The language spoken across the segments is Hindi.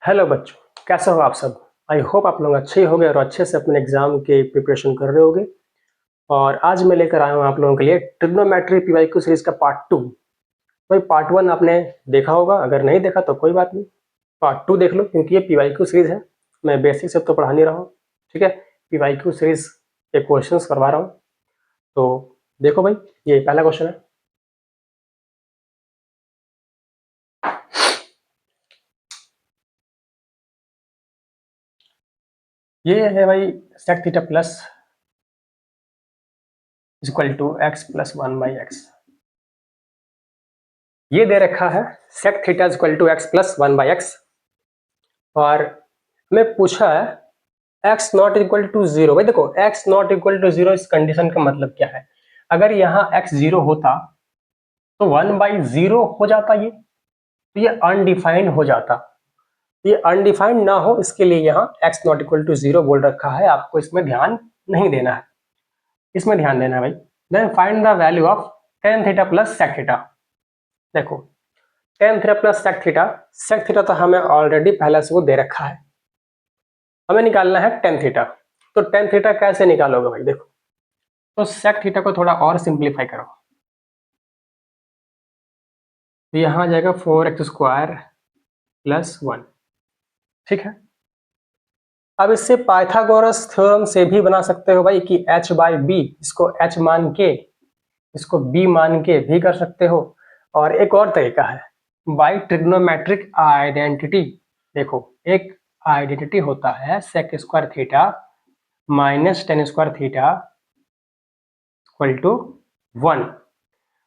हेलो बच्चों, कैसे हो आप सब। आई होप आप लोग अच्छे ही होंगे और अच्छे से अपने एग्जाम के प्रिपरेशन कर रहे होंगे। और आज मैं लेकर आया हूँ आप लोगों के लिए ट्रिग्नोमेट्री पीवाईक्यू सीरीज का पार्ट 2। भाई पार्ट 1 आपने देखा होगा, अगर नहीं देखा तो कोई बात नहीं, पार्ट 2 देख लो क्योंकि ये पीवाईक्यू सीरीज है। मैं बेसिक से तो पढ़ा नहीं रहा हूँ, ठीक है। पीवाईक्यू सीरीज के क्वेश्चन करवा रहा हूँ। तो देखो भाई, ये पहला क्वेश्चन है। ये है भाई sec theta plus equal to x plus 1/x। ये दे रखा है sec theta equal to x plus 1/x। और हमें पूछा है x not equal to zero. भाई देखो, x not equal to zero इस कंडीशन का मतलब क्या है। अगर यहाँ x जीरो होता तो 1/0 हो जाता, ये तो ये अनडिफाइंड हो जाता। ये अनडिफाइंड ना हो इसके लिए यहाँ x not equal to zero बोल रखा है। आपको इसमें ध्यान नहीं देना है, इसमें ध्यान देना है भाई। Then find the value of tan theta plus sec theta. देखो, tan theta plus sec theta तो हमें ऑलरेडी पहले से वो दे रखा है। हमें निकालना है tan थीटा। तो tan थीटा कैसे निकालोगे भाई, देखो तो sec थीटा को थोड़ा और सिंप्लीफाई करो तो यहाँ आ जाएगा 4x² प्लस 1, ठीक है। अब इससे पाइथागोरस थ्योरम से भी बना सकते हो भाई कि h/b, इसको h मान के इसको b मान के भी कर सकते हो। और एक और तरीका है बाई ट्रिग्नोमेट्रिक आइडेंटिटी। देखो, एक आइडेंटिटी होता है sec² theta minus tan² theta equal to 1।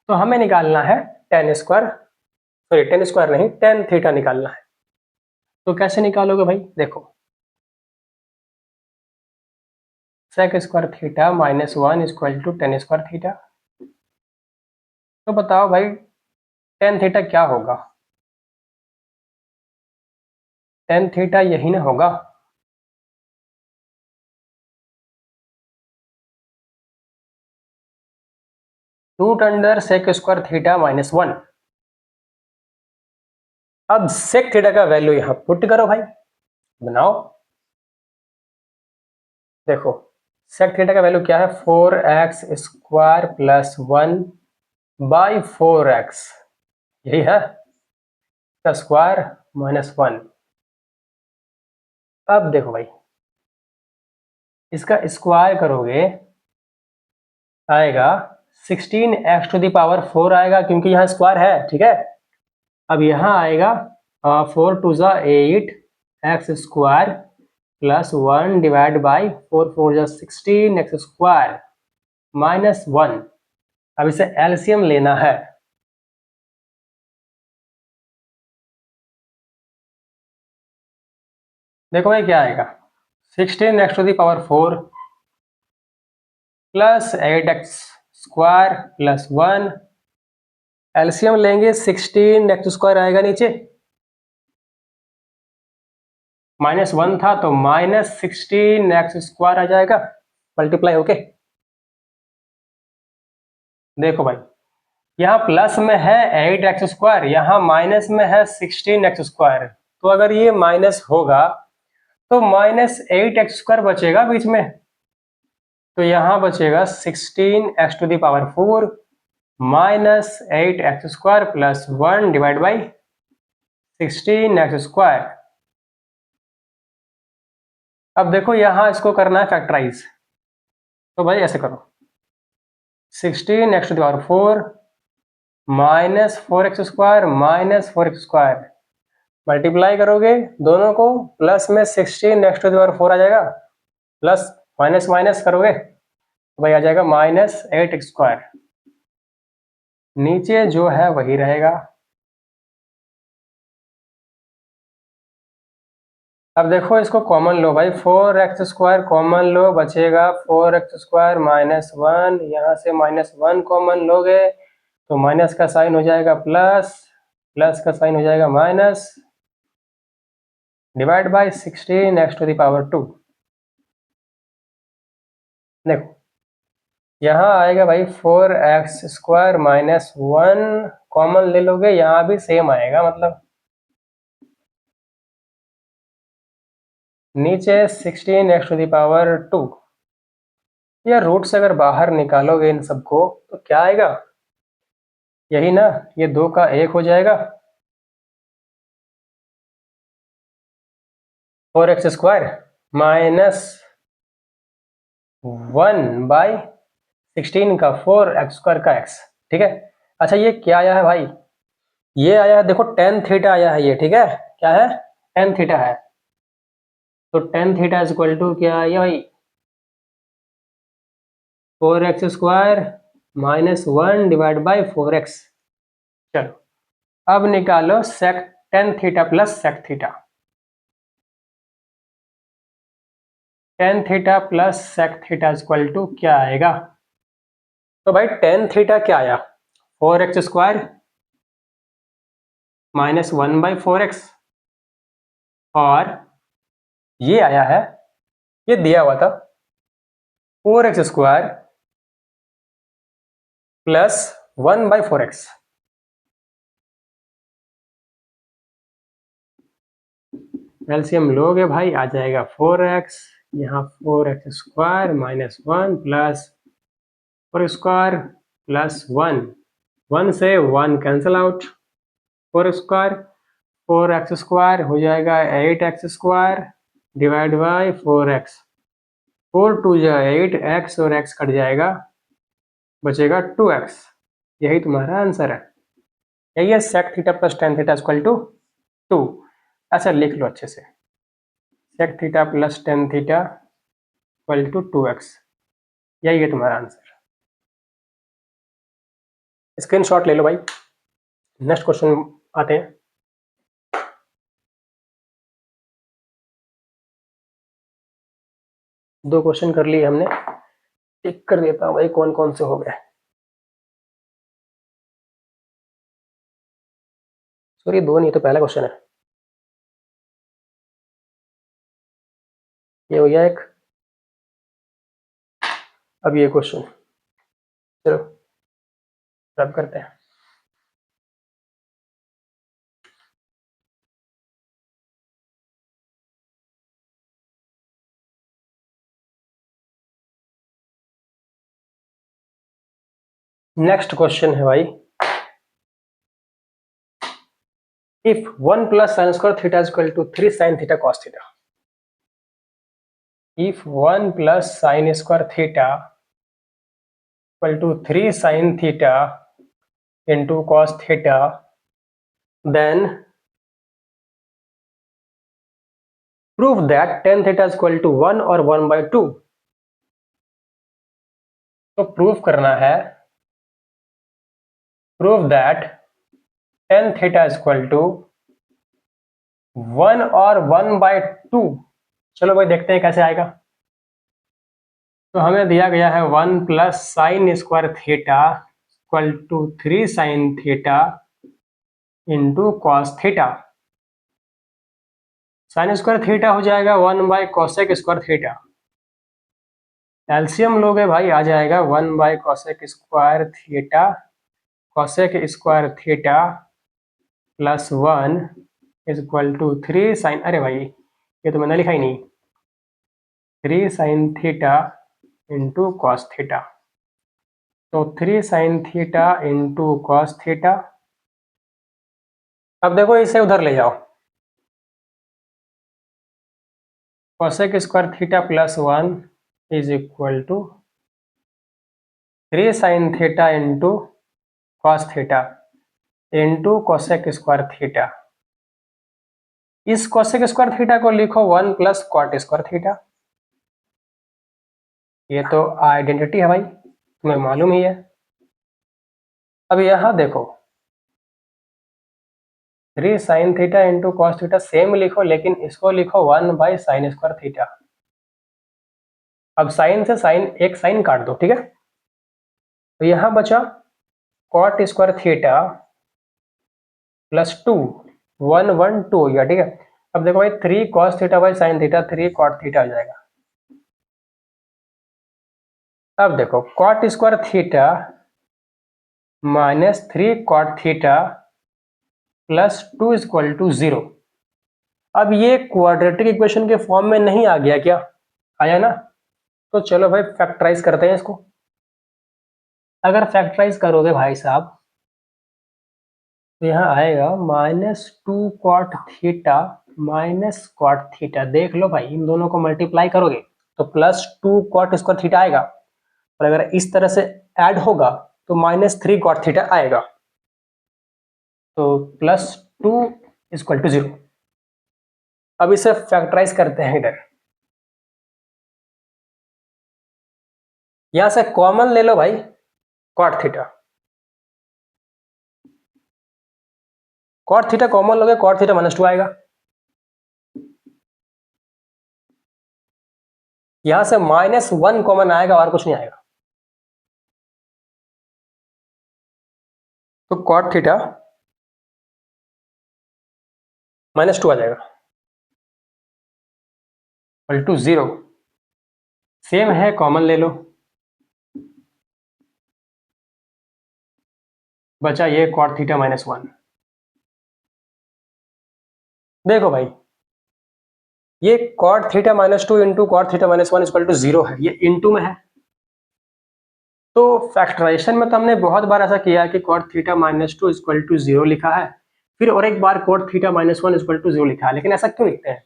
तो हमें निकालना है tan² नहीं, tan थीटा निकालना है। तो कैसे निकालोगे भाई, देखो sec² theta minus 1 equal to tan² theta. तो बताओ भाई tan थीटा क्या होगा। tan थीटा यही ना होगा। Root under sec² theta minus 1। अब sec थीटा का वैल्यू यहां पुट करो भाई, बनाओ। देखो sec थीटा का वैल्यू क्या है, 4x² प्लस 1/4x, यही है का स्क्वायर माइनस 1। अब देखो भाई, इसका स्क्वायर करोगे आएगा 16x⁴ आएगा, क्योंकि यहाँ स्क्वायर है, ठीक है। अब यहाँ आएगा 4 2 8 x² plus 1 divide by 4 4 16 x² minus 1। अब इसे एलसीएम लेना है। देखो भाई क्या आएगा, 16x⁴ plus 8x² plus 1। LCM लेंगे 16x² आएगा नीचे, माइनस 1 था तो माइनस 16x² आ जाएगा मल्टीप्लाई होके। देखो भाई, यहाँ प्लस में है 8x², यहाँ माइनस में है 16x²। तो अगर ये माइनस होगा तो माइनस 8x² बचेगा बीच में। तो यहाँ बचेगा 16x⁴ minus 8x² plus 1 divide by 16x²। अब देखो यहाँ इसको करना है फैक्टराइज, तो भाई ऐसे करो 16x⁴ minus 4x² minus 4x², multiply करोगे दोनों को, प्लस में 16x⁴ आ जाएगा, प्लस माइनस माइनस करोगे तो भाई आ जाएगा माइनस 8x²। नीचे जो है वही रहेगा। अब देखो इसको कॉमन लो भाई, 4x² कॉमन लो, बचेगा 4x² माइनस 1। यहाँ से माइनस 1 कॉमन लोगे तो माइनस का साइन हो जाएगा प्लस, प्लस का साइन हो जाएगा माइनस, डिवाइड बाई 16x⁴। देखो यहाँ आएगा भाई 4x² माइनस 1 कॉमन ले लोगे, यहाँ भी सेम आएगा, मतलब नीचे 16x⁻²। ये रूट से अगर बाहर निकालोगे इन सबको तो क्या आएगा, यही ना, ये 2 का 1 हो जाएगा, 4x² माइनस 1/16 का 4x² का x। ठीक है, अच्छा ये क्या आया है भाई, ये आया है, देखो tan थीटा आया है ये, ठीक है, क्या है, tan थीटा है। तो tan theta is equal to क्या आया भाई, 4x² माइनस 1/4x। चलो अब निकालो sec tan theta plus sec theta. tan theta plus sec theta is equal to क्या आएगा, तो भाई tan थीटा क्या आया, 4x² माइनस 1/4x, और ये आया है, ये दिया हुआ था 4x² प्लस 1/4x। एलसीएम लोगे भाई आ जाएगा 4x, यहाँ 4x² माइनस 1 प्लस 4² प्लस 1, 1 से 1 कैंसिल आउट, 4² 4x² हो जाएगा 8x² डिवाइड बाई 4x, 4 2 जा 8x और x कट जाएगा, बचेगा 2x। यही तुम्हारा आंसर है, यही है sec theta plus tan theta equal to 2। अच्छा लिख लो अच्छे से, sec theta plus tan theta equal to 2x, यही है तुम्हारा आंसर। स्क्रीनशॉट ले लो भाई। नेक्स्ट क्वेश्चन आते हैं। दो क्वेश्चन कर लिए हमने, टिक कर देता हूँ भाई कौन कौन से हो गए। सॉरी दो नहीं, तो पहला क्वेश्चन है, ये हो गया एक, अब ये क्वेश्चन, चलो रब करते हैं। नेक्स्ट क्वेश्चन है भाई, if 1 plus sine square theta is equal to 3 sine theta cos theta, if 1 plus sin square theta equal to 3 sin theta into cos theta, then prove that tan theta is equal to 1 or 1/2। तो प्रूफ करना है, prove that tan theta is equal to 1 और 1/2। चलो भाई देखते हैं कैसे आएगा। तो हमें दिया गया है 1 plus sine square theta equal to 3 sine theta into cos theta. Sine square theta हो जाएगा 1/कोसेक स्क्वायर थीटा, एलसीएम लोगे भाई आ जाएगा 1/कोसेक square theta, cosec square theta plus 1 is equal to 3 sine, अरे भाई ये तो मैंने लिखा ही नहीं, 3 sine theta into cos theta. तो 3 sine theta into cos theta. अब देखो इसे उधर ले जाओ, cosec square theta plus 1 is equal to 3 sine theta into cos theta into cosec square theta. इस कोसेक स्क्वायर थीटा को लिखो 1 प्लस कॉट स्क्वायर थीटा। ये तो आइडेंटिटी है भाई, तुम्हें मालूम ही है। अब यहां देखो 3 sine theta into cos theta same लिखो, लेकिन इसको लिखो 1/साइन स्क्वायर थीटा। अब साइन से साइन, एक साइन काट दो, ठीक है। तो यहां बचा कॉट स्क्वायर थीटा प्लस 2, 1 1 2 हो गया, ठीक है। अब देखो भाई 3 cos theta by sine theta 3 cot theta हो जाएगा। अब देखो cot square theta minus 3 cot theta plus 2 is equal to 0। अब ये क्वाड्रेटिक इक्वेशन के फॉर्म में नहीं आ गया क्या? आया ना? तो चलो भाई फैक्टराइज करते हैं इसको। अगर फैक्टराइज करोगे भाई साहब तो यहाँ आएगा -2 cot theta minus cot theta. देख लो भाई, इन दोनों को मल्टीप्लाई करोगे तो +2 cot² थीटा आएगा, और अगर इस तरह से ऐड होगा तो -3 cot थीटा आएगा। तो +2 = 0। अब इसे फैक्टराइज करते हैं इधर। यहां से कॉमन ले लो भाई cot theta. Cot theta common लोगे, कॉट थीटा -2 आएगा। यहां से -1 कॉमन आएगा और कुछ नहीं आएगा। तो कॉट थीटा -2 आ जाएगा इक्वल टू 0। सेम है, कॉमन ले लो, बचा ये कॉट थीटा -1। देखो भाई, ये cot theta -2 into cot theta -1 equal to 0 है, ये इंटू में है। तो फैक्टराइजेशन में तो हमने बहुत बार ऐसा किया है कि कॉट थीटा -2 इक्वल टू 0 लिखा है, फिर और एक बार कॉट थीटा -1 इक्वल टू 0 लिखा है। लेकिन ऐसा क्यों लिखते हैं?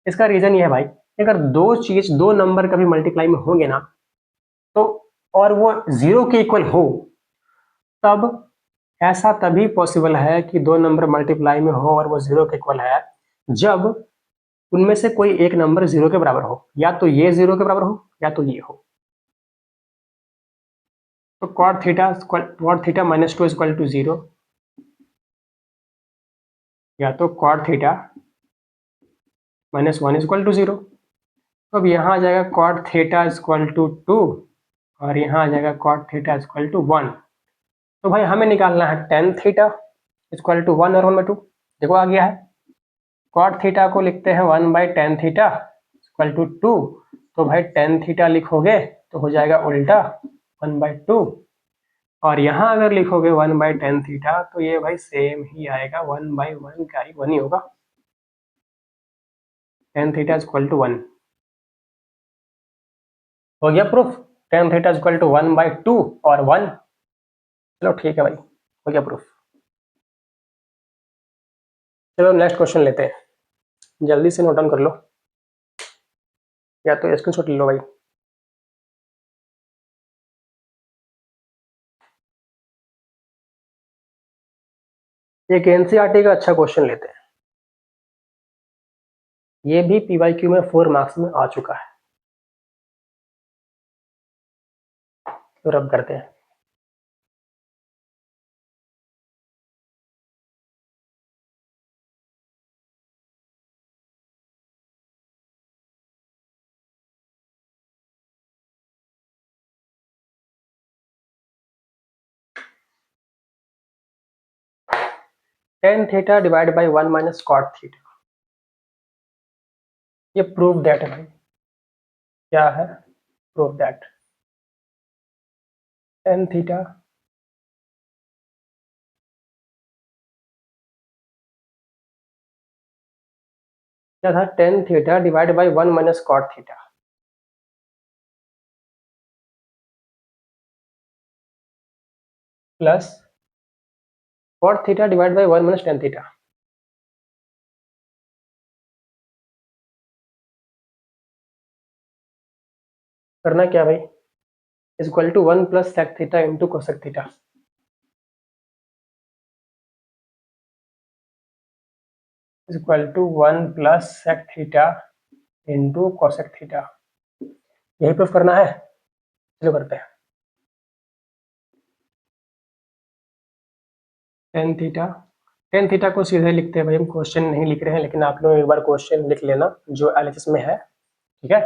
इसका रीजन ये है भाई, अगर दो नंबर कभी मल्टीप्लाई में होंगे ना, तो और वो 0 के इक्वल हो, तब ऐसा तभी पॉसिबल है कि दो नंबर मल्टीप्लाई में हो और वो 0 के इक्वल है, जब उनमें से कोई एक नंबर 0 के बराबर हो, या तो ये 0 के बराबर हो या तो ये हो। तो cot थीटा -2 इक्वल टू 0, या तो cot थीटा -1 इक्वल टू 0। तो अब यहाँ आ जाएगा cot थीटा इक्वल टू 2, और यहाँ आ जाएगा cot थीटा इक्वल टू 1। तो भाई हमें निकालना है tan थीटा इक्वल टू 1 और 1/2। देखो आ गया है। cot थीटा को लिखते हैं 1/tan थीटा इक्वल टू 2। तो भाई tan थीटा लिखोगे तो हो जाएगा उल्टा 1/2, और यहाँ अगर लिखोगे 1/tan थीटा तो ये भाई सेम ही आएगा, 1/1 का ही 1 ही होगा। tan थीटा इक्वल टू 1 हो गया proof. tan theta equal to 1/2 और 1। चलो ठीक है भाई, हो गया प्रूफ। चलो नेक्स्ट क्वेश्चन लेते हैं, जल्दी से नोट डाउन कर लो, या तो स्क्रीनशॉट ले लो भाई। एक एनसीईआरटी का अच्छा क्वेश्चन लेते हैं, ये भी पीवाईक्यू में 4 मार्क्स में आ चुका है, तो रब करते हैं। tan theta divide by 1 minus cot theta, ये प्रूव दैट है भाई। क्या है? प्रूव दैट tan थीटा क्या था? tan theta divide by 1 minus cot theta plus cot theta divide by 1 minus tan theta. करना क्या भाई? Equal to 1 plus sec theta into cosec theta. Equal to 1 plus sec theta into cosec theta. यही प्रूफ करना है, चलो करते हैं। टेन थीटा को सीधे लिखते हैं भाई, हम क्वेश्चन नहीं लिख रहे हैं, लेकिन आप लोग एक बार क्वेश्चन लिख लेना जो एलएचएस में है, ठीक है?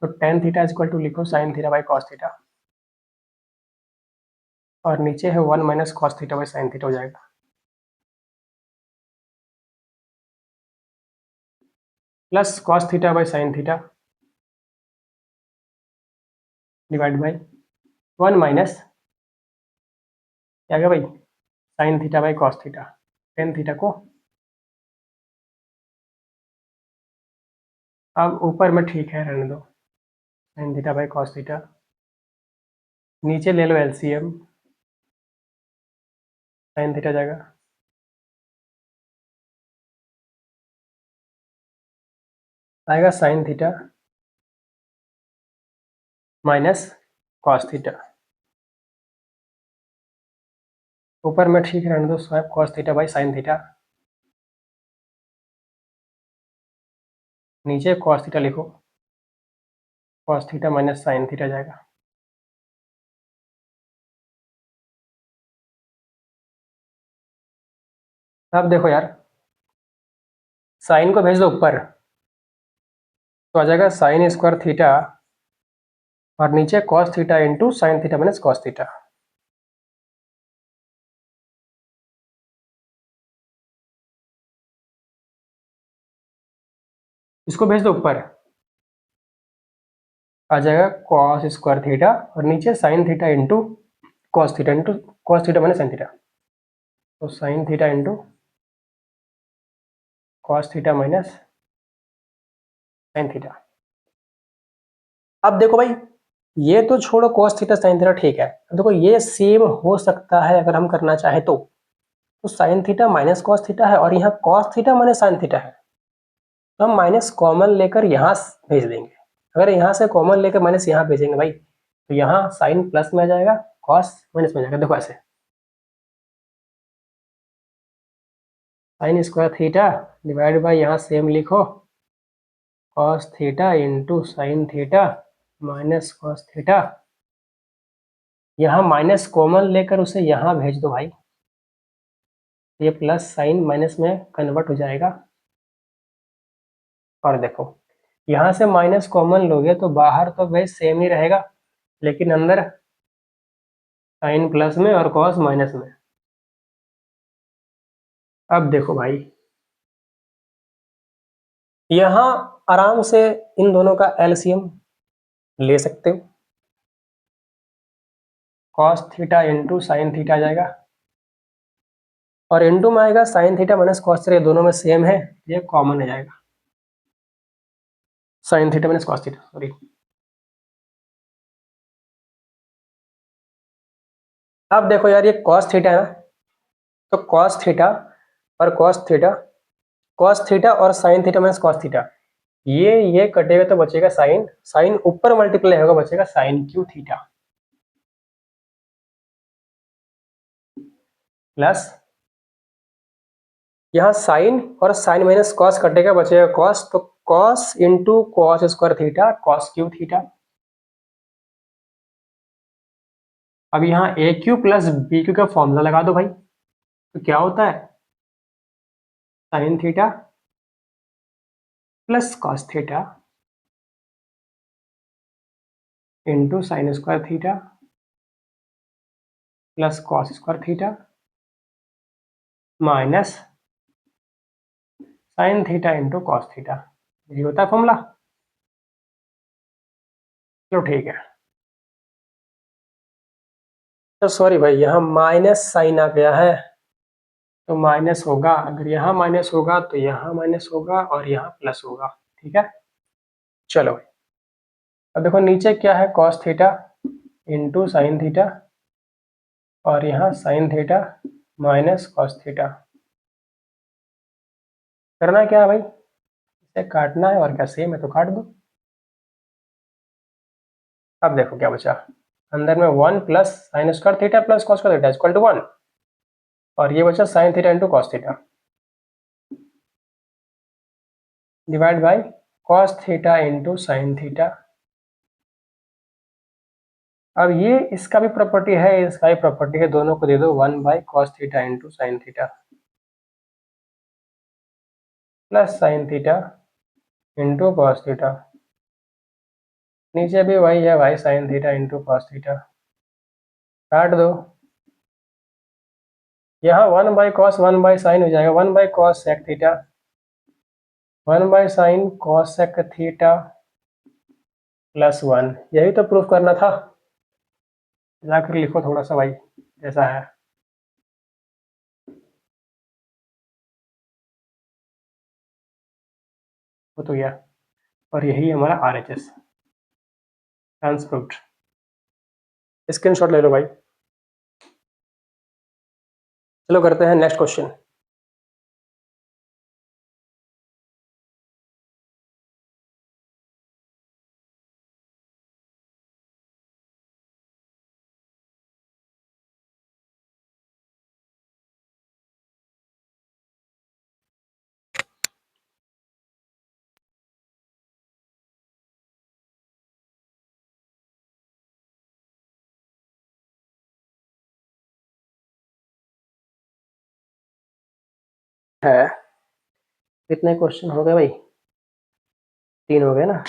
तो टेन थीटा इक्वल टू लिखो sine theta by cos theta, और नीचे है 1 minus cos theta by sine theta हो जाएगा, plus cos theta by sine theta divide by 1 minus क्या गया भाई, sine theta by cos theta. Tan theta को अब ऊपर में ठीक है, रहने दो, sine theta by cos theta. नीचे ले लो एलसीएम, साइन थीटा जाएगा आएगा sine theta minus cos theta. ऊपर में ठीक रहने दो, swipe cos theta by sine theta. नीचे कॉस थीटा लिखो, cos theta minus sine theta जाएगा। अब देखो यार, साइन को भेज दो ऊपर तो आ जाएगा साइन स्क्वायर थीटा और नीचे cos theta into sine theta minus cos theta. इसको भेज दो ऊपर, आ जाएगा कॉस स्क्वायर थीटा और नीचे sine theta into cos theta minus sine theta. तो sine theta into cos theta minus sine theta. अब देखो भाई, ये तो छोड़ो कॉस थीटा साइन थीटा, ठीक है। अब देखो ये सेम हो सकता है अगर हम करना चाहे तो sine theta minus cos theta है और यहाँ cos theta minus sine theta है, तो हम माइनस कॉमन लेकर यहाँ भेज देंगे। अगर यहाँ से कॉमन लेकर माइनस यहाँ भेजेंगे भाई, तो यहाँ साइन प्लस में आ जाएगा, कॉस माइनस में आ जाएगा। देखो ऐसे, sign square theta divide by यहाँ सेम लिखो, cos theta into sine theta minus cos theta. यहाँ माइनस कॉमन लेकर उसे यहाँ भेज दो भाई, ये प्लस साइन माइनस में कन्वर्ट हो जाएगा। और देखो यहाँ से माइनस कॉमन लोगे तो बाहर तो भाई सेम ही रहेगा, लेकिन अंदर साइन प्लस में और कॉस माइनस में। अब देखो भाई, यहाँ आराम से इन दोनों का एलसीएम ले सकते हो, cos theta into sine theta जाएगा और इंटू में आएगा sine theta minus cos theta, दोनों में सेम है, ये कॉमन हो जाएगा, sine theta minus cos theta, sorry. अब देखो यार, ये कॉस थीटा है ना, तो कॉस थीटा और कॉस थीटा और sine theta minus cos theta, ये कटेगा तो बचेगा साइन, साइन ऊपर मल्टीप्लाई होगा, बचेगा साइन क्यू थीटा प्लस यहाँ साइन और साइन माइनस कॉस कटेगा, बचेगा कॉस, तो cos into cos square theta cos Q theta. अब यहाँ ए क्यू प्लस बी क्यू का फॉर्मूला लगा दो भाई, तो क्या होता है, sine theta plus cos theta into sign square theta plus cos square theta minus sine theta into cos theta. यही होता है फॉर्मूला। चलो ठीक है, तो सॉरी भाई, यहाँ माइनस साइन आ गया है, तो माइनस होगा, अगर यहाँ माइनस होगा तो यहाँ माइनस होगा और यहाँ प्लस होगा, ठीक है। चलो भाई, अब देखो नीचे क्या है, cos theta into sine theta और यहाँ sine theta minus cos theta. करना क्या है भाई, इसे काटना है और क्या, सेम है तो काट दो। अब देखो क्या बचा, अंदर में 1 plus sine square theta plus cos square theta equal to 1 और ये बचा sine theta into cos theta divide by cos theta into sine theta. अब ये इसका भी प्रॉपर्टी है, इसका भी प्रॉपर्टी है, दोनों को दे दो 1 by cos theta into sine theta plus sign theta into cos theta. नीचे भी वही है भाई, sign theta into cos theta, काट दो। यहाँ 1 बाई कॉस 1 बाई साइन हो जाएगा, 1 by cosec theta 1 by sine cosec theta plus 1। यही तो प्रूफ करना था, जाकर लिखो थोड़ा सा भाई जैसा है। वो तो गया, और यही हमारा RHS, ट्रांसप्रूव्ड। स्क्रीनशॉट ले लो भाई। चलो करते हैं नेक्स्ट क्वेश्चन। है कितने क्वेश्चन हो गए भाई? 3 हो गए ना।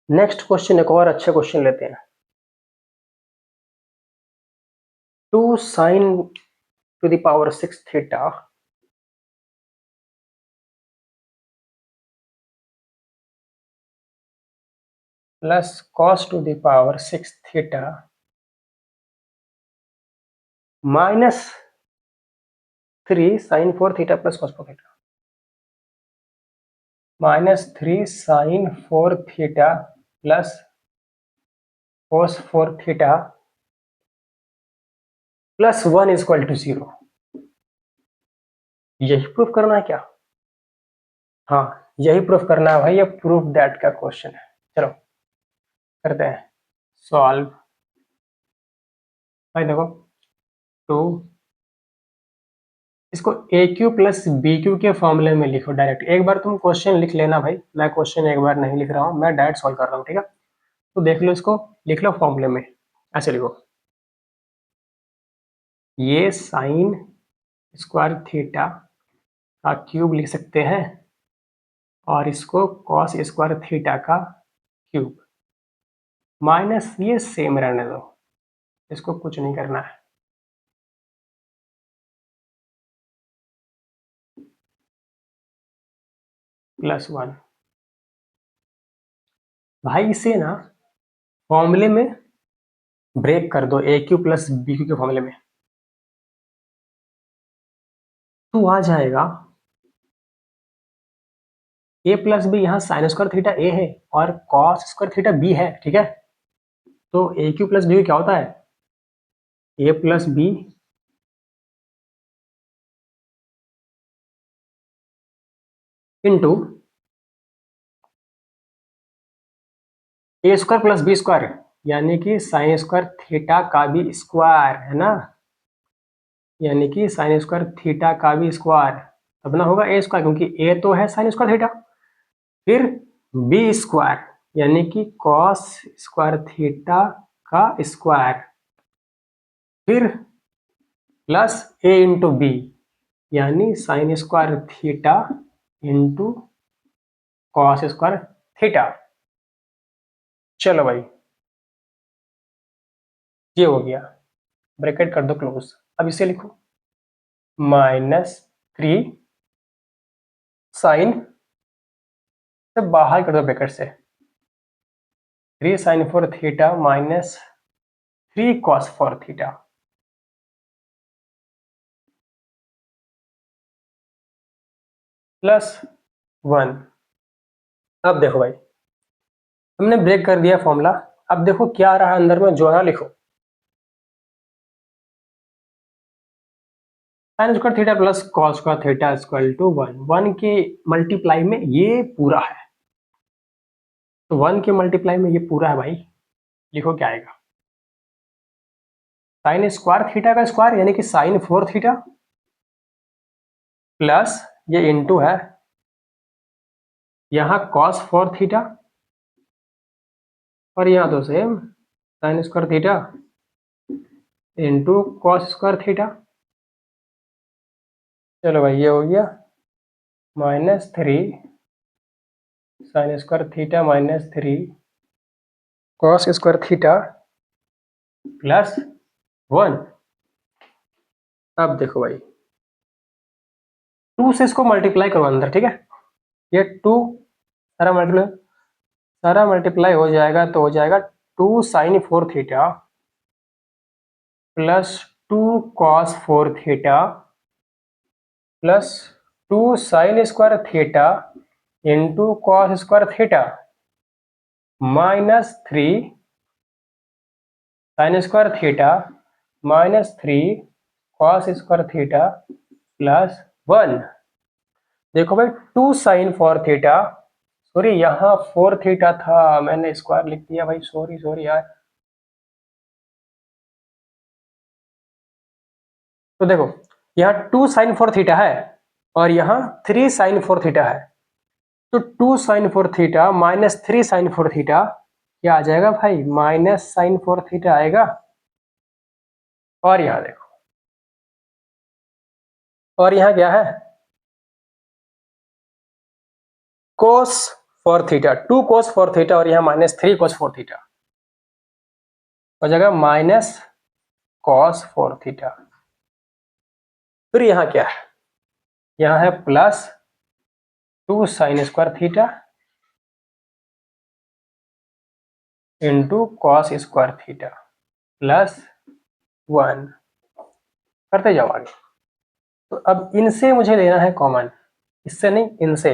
नेक्स्ट क्वेश्चन एक और अच्छा क्वेश्चन लेते हैं। 2 sin to the power 6 theta plus cos to the power 6 theta minus 3 sin 4 theta plus cos 4 theta minus 3 sin 4 theta plus cos 4 theta plus 1 is equal to 0। यही प्रूफ करना है क्या? हाँ, यही प्रूफ करना है भाई, ये प्रूफ दैट का क्वेश्चन है। चलो करते हैं सॉल्व। भाई देखो, टू इसको ए क्यू प्लस बी क्यू के फॉर्मूले में लिखो डायरेक्ट। एक बार तुम क्वेश्चन लिख लेना भाई, मैं क्वेश्चन एक बार नहीं लिख रहा हूँ, मैं डायरेक्ट सॉल्व कर रहा हूँ, ठीक है? तो देख लो, इसको लिख लो फॉर्मूले में। ऐसे लिखो, ये साइन स्क्वायर थीटा का क्यूब लिख सकते हैं और इसको कॉस स्क्वायर थीटा का क्यूब माइनस ये सेम रहने दो, इसको कुछ नहीं करना है। प्लस 1 भाई, इसे ना फॉर्मूले में ब्रेक कर दो, ए क्यू प्लस बी क्यू के फॉर्मूले में, तो आ जाएगा ए प्लस बी। यहाँ साइन स्क्वायर थीटा ए है और कॉस स्क्वायर थीटा बी है, ठीक है? तो ए क्यू प्लस बी क्या होता है? ए प्लस बी इंटू ए स्क्वायर प्लस बी स्क्वायर, यानी कि साइन स्क्वायर थीटा का भी स्क्वायर है ना, यानी कि साइन स्क्वायर थीटा का भी स्क्वायर, तब ना होगा ए स्क्वायर, क्योंकि ए तो है साइन स्क्वायर थीटा। फिर बी स्क्वायर यानी कि कॉस स्क्वायर थीटा का स्क्वायर, फिर प्लस ए इंटू बी यानी sign square theta into cos square theta. चलो भाई, ये हो गया, ब्रैकेट कर दो क्लोज। अब इसे लिखो, -3 साइन से बाहर कर दो ब्रैकेट से, 3 sine 4 theta minus 3 cos 4 theta plus 1। अब देखो भाई, हमने ब्रेक कर दिया फॉर्मूला। अब देखो क्या आ रहा है अंदर में, जो है लिखो, sine square theta plus cos square theta equal to 1। 1 के मल्टीप्लाई में ये पूरा है, तो 1 के मल्टीप्लाई में ये पूरा है भाई। लिखो क्या आएगा, साइन स्क्वायर थीटा का स्क्वायर यानी कि साइन 4 थीटा प्लस ये इंटू है यहाँ कॉस 4 थीटा और यहाँ तो same sign square theta into cos square theta. चलो भाई, ये हो गया -3 sign square theta minus 3 cos square theta plus 1। अब देखो भाई, 2 से इसको मल्टीप्लाई करो अंदर, ठीक है? ये 2 सारा मल्टीप्लाई हो जाएगा, तो हो जाएगा 2 sine 4 theta plus 2 cos 4 theta plus 2 sin² theta into cos² theta -3 sin² theta -3 cos² theta plus 1। देखो भाई 2 sin4 थीटा, सॉरी यहाँ 4 थीटा था, मैंने स्क्वायर लिख दिया भाई, सॉरी सॉरी यार। तो देखो यहाँ 2 sin4 थीटा है और यहाँ 3 sin4 थीटा है, तो 2 sin4 थीटा -3 sin4 थीटा क्या आ जाएगा भाई, -sin4 थीटा आएगा। और यहाँ देखो, और यहाँ क्या है, cos4 थीटा, 2 cos4 थीटा और यहाँ -3 cos4 थीटा हो जाएगा -cos4 थीटा। फिर यहाँ क्या है, यहाँ है प्लस 2 sin² थीटा इंटू cos²थीटा प्लस 1। करते जाओ आगे। तो अब इनसे मुझे लेना है कॉमन, इससे नहीं, इनसे,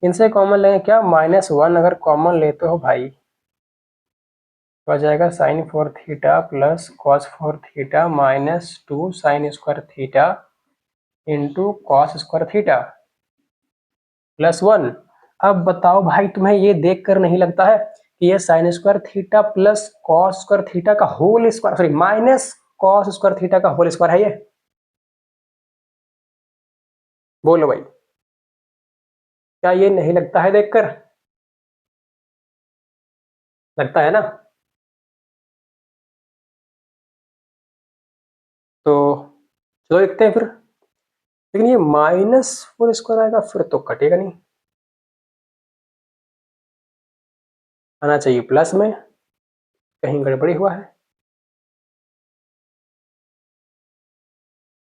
इनसे कॉमन लेंगे क्या, -1 अगर कॉमन लेते हो भाई तो आ जाएगा sin4 theta plus cos4 theta -2 sin²थीटा इंटू cos²थीटा प्लस 1। अब बताओ भाई, तुम्हें ये देखकर नहीं लगता है कि ये sin²थीटा प्लस cos²थीटा का होल स्क्वायर, सॉरी माइनस cos²थीटा का होल स्क्वायर है ये? बोलो भाई, क्या ये नहीं लगता है देखकर? लगता है ना? तो चलो देखते हैं फिर। लेकिन ये -4² आएगा फिर तो कटेगा नहीं, आना चाहिए प्लस में, कहीं गड़बड़ी हुआ है।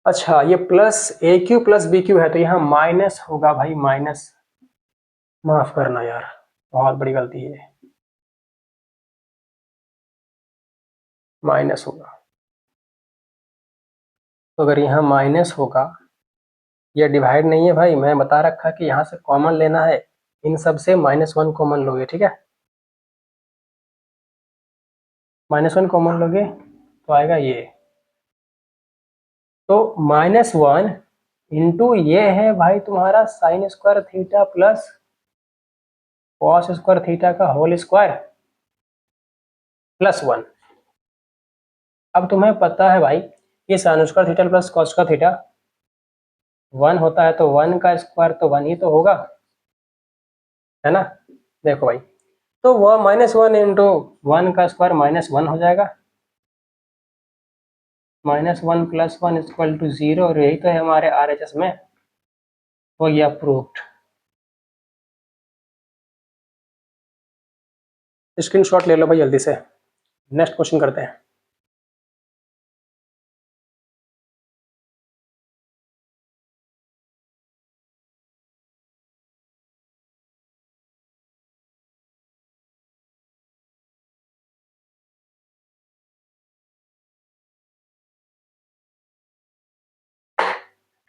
अच्छा ये प्लस AQ प्लस BQ है तो यहाँ माइनस होगा भाई, माइनस, माफ करना यार, बहुत बड़ी गलती है, माइनस होगा। तो अगर यहाँ माइनस होगा, ये डिवाइड नहीं है भाई, मैं बता रखा कि यहाँ से कॉमन लेना है, इन सब से -1 कॉमन लोगे, ठीक है, -1 कॉमन लोगे तो आएगा ये, तो -1 इंटू ये है भाई तुम्हारा sin²थीटा प्लस cos²थीटा का होल स्क्वायर प्लस 1। अब तुम्हें पता है भाई ये sin²थीटा प्लस cos²थीटा 1 होता है, तो 1 का स्क्वायर तो 1 ही तो होगा, है ना? देखो भाई, तो वह -1 इंटू 1 का स्क्वायर -1 हो जाएगा, -1 प्लस 1 इक्वल टू 0, और यही तो है हमारे RHS में, हो गया प्रूव्ड। स्क्रीनशॉट ले लो भाई जल्दी से, नेक्स्ट क्वेश्चन करते हैं।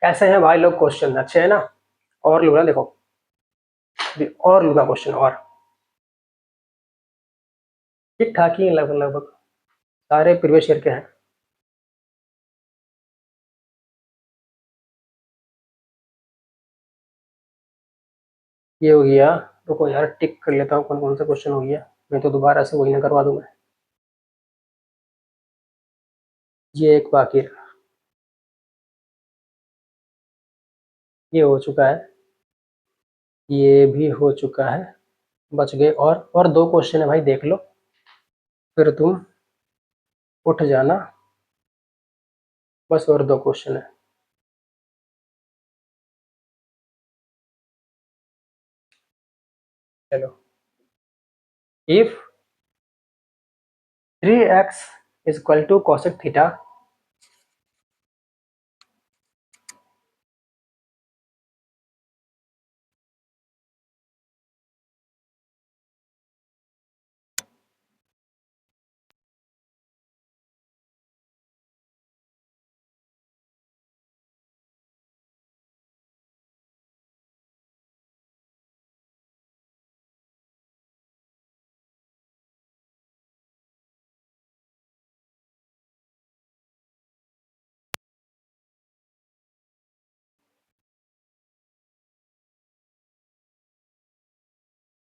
कैसे हैं भाई लोग, क्वेश्चन अच्छे हैं ना? और लूंगा देखो, और लूंगा क्वेश्चन, और ठीक ठाक ही लगभग लगभग सारे प्रीवियस ईयर के हैं। ये हो गया, रुको यार टिक कर लेता हूँ कौन कौन सा क्वेश्चन हो गया, मैं तो दोबारा से वही ना करवा दूं मैं। ये एक बाकी रहा, ये हो चुका है, ये भी हो चुका है, बच गए और 2 क्वेश्चन है भाई, देख लो फिर तुम उठ जाना, बस और 2 क्वेश्चन है। चलो, if 3x is equal to cosec theta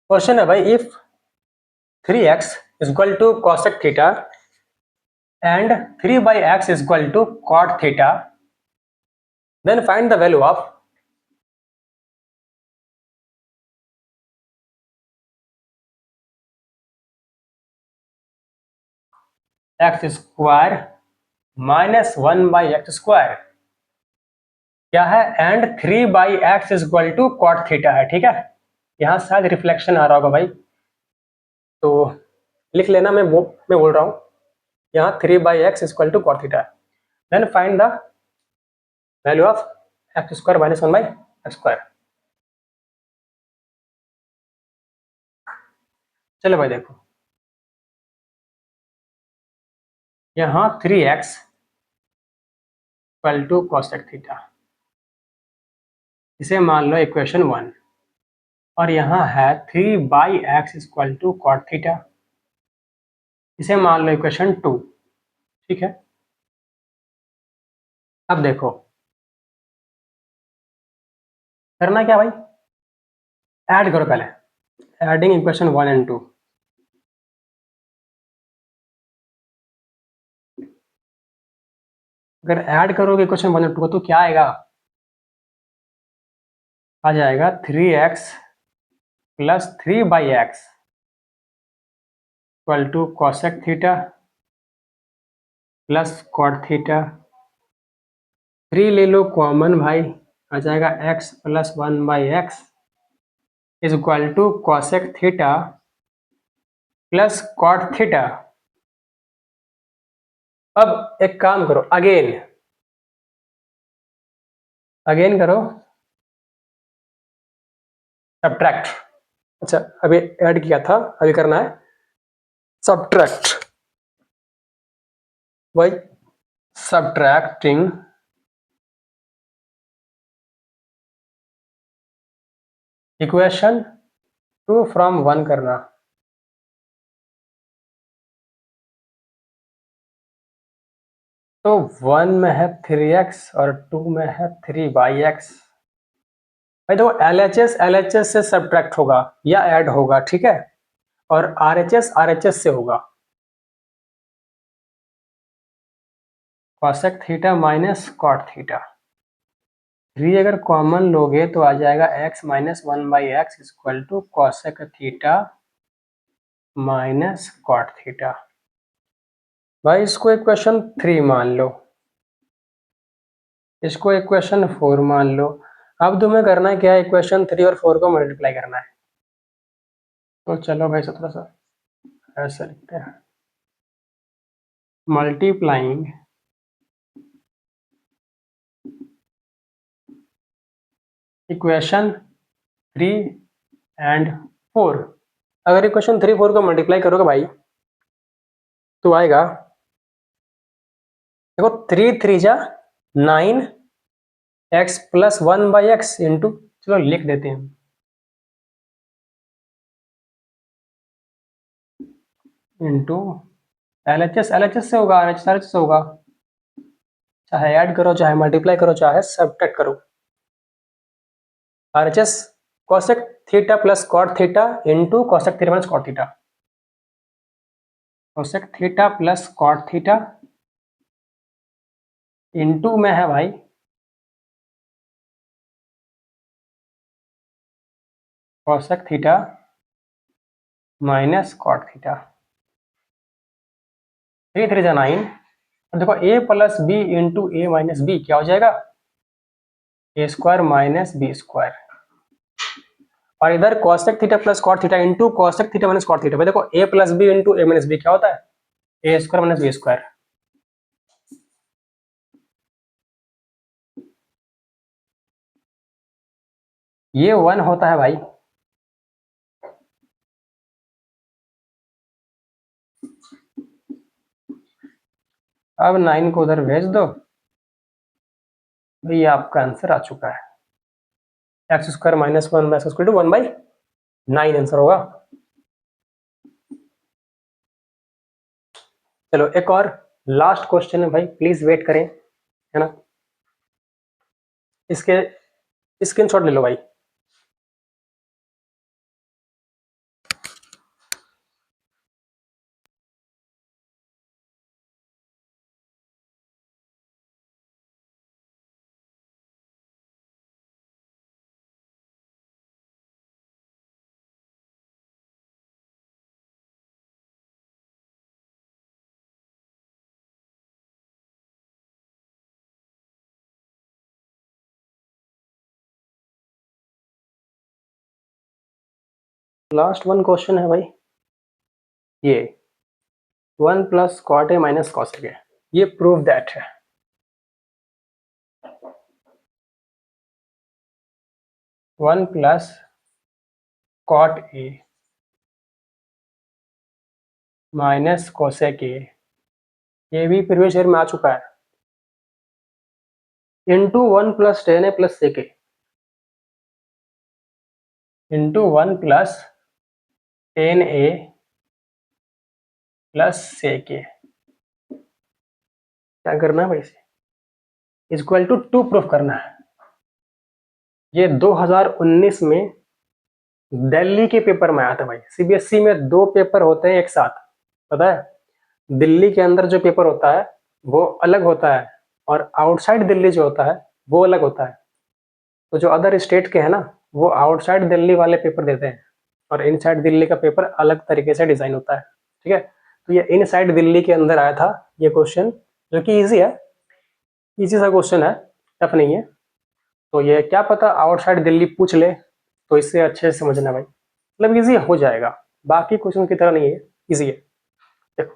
question है भाई, if 3x is equal to cosec theta and 3 by x is equal to cot theta, then find the value of x square minus 1 by x square क्या है, and 3 by x is equal to cot theta है। ठीक है, यहाँ शायद रिफ्लेक्शन आ रहा होगा भाई, तो लिख लेना, मैं बोल रहा हूँ यहाँ 3 by x is equal to cot theta है। Then find the value of x square minus 1 by x square. चलो भाई देखो, यहाँ 3x equal to cosec theta, इसे मान लो इक्वेशन 1, और यहाँ है 3 by x equal to cot theta, इसे मान लो इक्वेशन 2। ठीक है, अब देखो करना क्या भाई, ऐड करो पहले, एडिंग इक्वेशन 1 एंड 2। अगर ऐड करोगे इक्वेशन 1 और 2 तो क्या आएगा, आ जाएगा 3x plus 3 by x equal to cosec theta plus cot theta. 3 ले लो कॉमन भाई, आ जाएगा x plus 1 by x is equal to cosec theta plus cot theta. अब एक काम करो, अगेन करो सब्ट्रैक्ट। अच्छा अभी ऐड किया था, अभी करना है सब्ट्रैक्ट। भाई सब्ट्रैक्टिंग इक्वेशन 2 फ्रॉम 1 करना। तो 1 में है 3x और 2 में है 3 बाई एक्स। भाई देखो LHS से सब्ट्रैक्ट होगा या ऐड होगा, ठीक है, और RHS से होगा। Cosec theta minus cot theta, 3 अगर कॉमन लोगे तो आ जाएगा x minus 1 by x equal to cosec theta minus cot theta. भाई इसको इक्वेशन 3 मान लो, इसको इक्वेशन 4 मान लो। अब तुम्हें करना है क्या है, इक्वेशन 3 और 4 को मल्टीप्लाई करना है। तो चलो भाई 17 ऐसे लिखते हैं, मल्टीप्लाइंग इक्वेशन 3 एंड 4। अगर इक्वेशन 3 4 को मल्टीप्लाई करोगे भाई तो आएगा, देखो 3 3 जा 9 x plus 1 by x into, चलो लिख देते हैं इंटू LHS से होगा, RHS से होगा, चाहे ऐड करो चाहे मल्टीप्लाई करो चाहे सब्ट्रैक्ट करो। RHS cosec theta plus cot theta into cosec theta minus cot theta, cosec theta plus cot theta into में है भाई cosec theta minus cot theta. 3 3 जा 9, और देखो a plus B into A minus B क्या हो जाएगा, A square minus B square. और इधर cosec theta plus cot theta into cosec theta minus cot theta. भाई देखो a plus B into A minus B क्या होता है, ए स्क्वायर माइनस बी स्क्वायर। ये 1 होता है भाई, अब 9 को उधर भेज दो, भाई आपका आंसर आ चुका है, x square minus 1 by x square to 1 by 9 answer होगा। चलो एक और लास्ट क्वेश्चन है भाई, प्लीज वेट करें, है ना, इसके स्क्रीनशॉट ले लो भाई। लास्ट वन क्वेश्चन है भाई, ये 1 plus cot A minus cosec है, ये प्रूव दैट है। One plus cot A minus cosec A, ये भी प्रीवियस ईयर में आ चुका है, into 1 plus tan A plus sec A, into 1 plus tan A plus sec A. क्या करना है भाई, इसे इक्वल टू 2 प्रूफ करना है। ये 2019 में दिल्ली के पेपर में आया था भाई। सीबीएसई में 2 पेपर होते हैं एक साथ, पता है। दिल्ली के अंदर जो पेपर होता है वो अलग होता है, और आउटसाइड दिल्ली जो होता है वो अलग होता है। तो जो अदर स्टेट के हैं ना, वो आउटसाइड दिल्ली वाले पेपर देते हैं, और इनसाइड दिल्ली का पेपर अलग तरीके से डिजाइन होता है, ठीक है। तो ये इनसाइड दिल्ली के अंदर आया था ये क्वेश्चन, जो कि इजी है, इजी सा क्वेश्चन है, टफ नहीं है। तो ये क्या पता आउटसाइड दिल्ली पूछ ले, तो इससे अच्छे से समझना भाई, मतलब इजी हो जाएगा, बाकी क्वेश्चन की तरह नहीं है, इजी है। देखो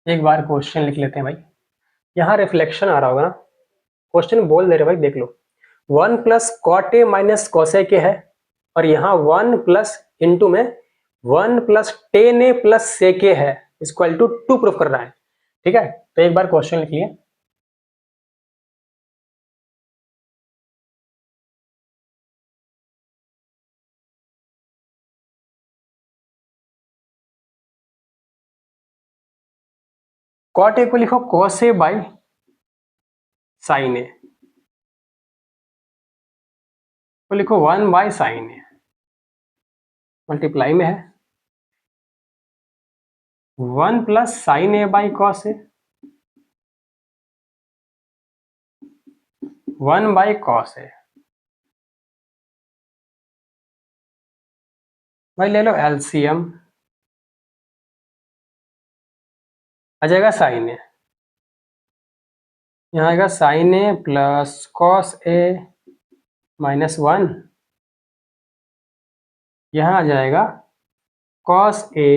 एक बार क्वेश्चन लिख लेते हैं भाई, यहाँ रिफ्लेक्शन आ रहा होगा ना, क्वेश्चन बोल दे रहे भाई, देख लो। 1 plus cot A minus cosec A है, और यहाँ 1 प्लस इंटू में 1 plus tan A plus sec A है, इक्वल टू 2 प्रूफ कर रहा है, ठीक है। तो एक बार क्वेश्चन लिखिए, कॉट ए को लिखो कॉस ए बाई साइन ए, तो लिखो 1 बाई साइन ए, मल्टीप्लाई में है 1 plus sine A by cos A, 1 by cos A. भाई ले लो एलसीएम, आ जाएगा साइन ए, यहाँ आएगा sign A plus cos A minus 1, यहाँ आ जाएगा कॉस ए,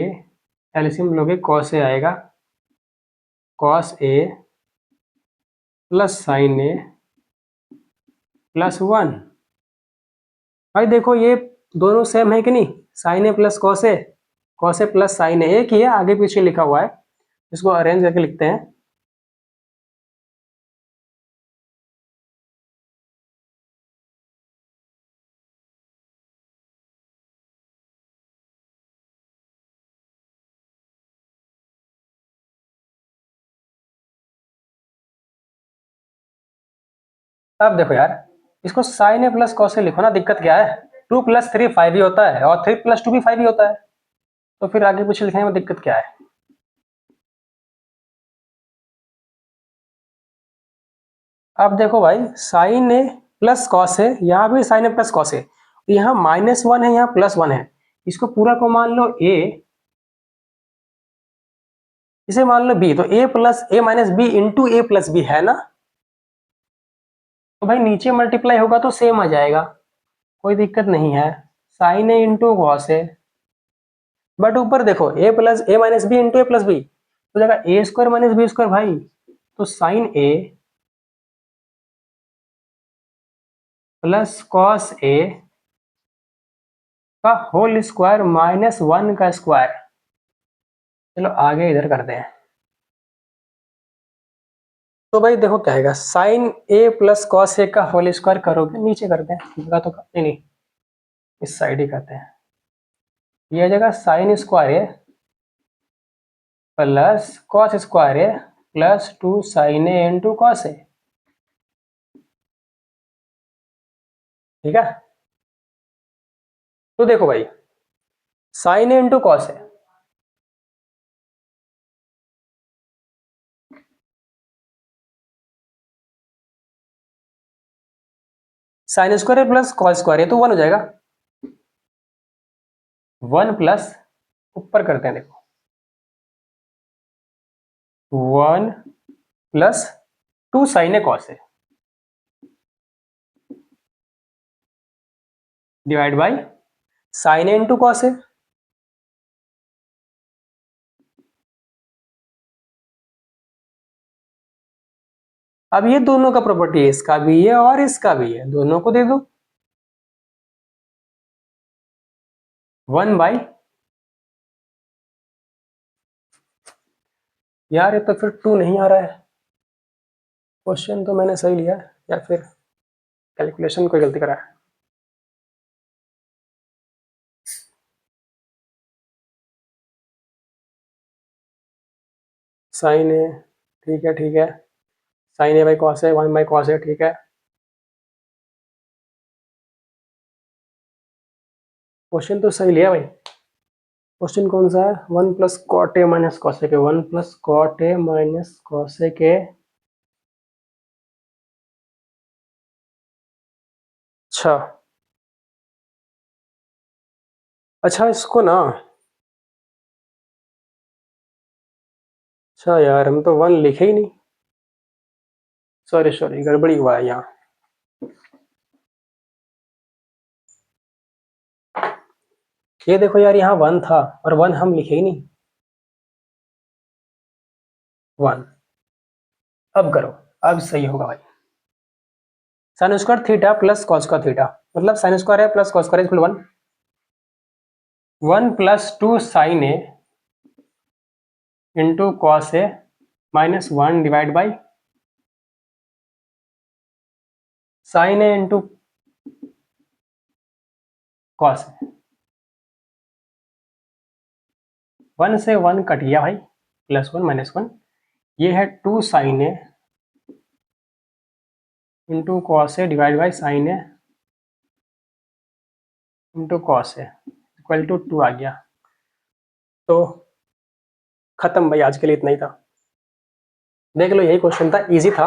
एलसीएम लोगे कॉस ए आएगा, cos A plus sine A plus 1। भाई देखो ये दोनों सेम है कि नहीं, sign A plus cos A plus sine ए, एक ही है, आगे पीछे लिखा हुआ है, इसको अरेंज करके लिखते हैं। अब देखो यार, इसको साइन ए प्लस कॉस ए लिखो ना, दिक्कत क्या है, 2 प्लस 3 5 ही होता है, और 3 प्लस 2 भी 5 ही होता है, तो फिर आगे पीछे लिखने में दिक्कत क्या है। अब देखो भाई, साइन ए प्लस कॉस है, यहाँ भी साइन ए प्लस कॉस है, यहाँ -1 है, यहाँ +1 है, इसको पूरा को मान लो ए, इसे मान लो बी, तो ए plus A minus B into A plus B है ना। तो भाई नीचे मल्टीप्लाई होगा तो सेम आ जाएगा, कोई दिक्कत नहीं है, sine A into cos A, but ऊपर देखो A plus A minus B into A plus B, तो जाएगा A square minus B square भाई, तो sine A plus cos A का होल स्क्वायर -1 का स्क्वायर। चलो आगे इधर करते हैं, तो भाई देखो क्या आएगा, sign A plus cos A का होल स्क्वायर करोगे, नीचे करते हैं जगह तो नहीं नहीं, इस साइड ही करते हैं, ये आ जाएगा sine square A plus cos square A plus 2 sine A into cos A, ठीक है। तो देखो भाई, sine A into cos A, sine square plus cos square, ये तो 1 हो जाएगा। 1 प्लस, ऊपर करते हैं देखो, 1 plus 2 sine A cos A divide by sine A into cos A. अब ये दोनों का प्रॉपर्टी है, इसका भी है और इसका भी है, दोनों को दे दो। 1 बाई, यार ये तो फिर 2 नहीं आ रहा है। क्वेश्चन तो मैंने सही लिया या फिर कैलकुलेशन कोई गलती करा है। साइन ए, ठीक है ठीक है, sine A by cos A, 1 by cos A, ठीक है। क्वेश्चन तो सही लिया भाई। क्वेश्चन कौन सा है? 1 plus cot A minus cos A के, 1 plus cot A minus cos A के। अच्छा अच्छा, इसको ना, अच्छा यार हम तो 1 लिखे ही नहीं, सॉरी सॉरी, गड़बड़ी हुआ है यहाँ। ये देखो यार, यहाँ 1 था और 1 हम लिखे ही नहीं। 1, अब करो, अब सही होगा भाई। Sine square theta plus cos का थीटा, मतलब साइन स्क्वायर है plus cos square equal 1। 1 plus 2 sine A into cos A minus 1 divide by sine A into cos A. 1 से 1 कट गया भाई, प्लस 1 माइनस 1, ये है 2 sine A into cos A divide by sine A into cos A equal to 2 आ गया। तो खत्म भाई, आज के लिए इतना ही था। देख लो, यही क्वेश्चन था, इजी था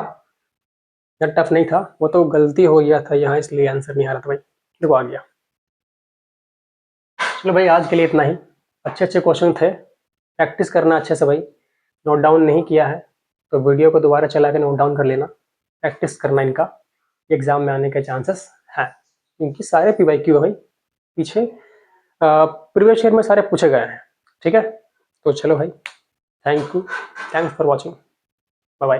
या टफ नहीं था, वो तो गलती हो गया था यहाँ, इसलिए आंसर नहीं आ रहा था भाई, देखो आ गया। चलो भाई, आज के लिए इतना ही। अच्छे अच्छे क्वेश्चन थे, प्रैक्टिस करना अच्छे से भाई। नोट डाउन नहीं किया है तो वीडियो को दोबारा चला के नोट डाउन कर लेना, प्रैक्टिस करना इनका, एग्जाम में आने के चांसेस हैं, क्योंकि सारे PYQ है भाई, पीछे प्रीवियस ईयर में सारे पूछे गए हैं। ठीक है, तो चलो भाई, thank you, thanks for watching, bye bye.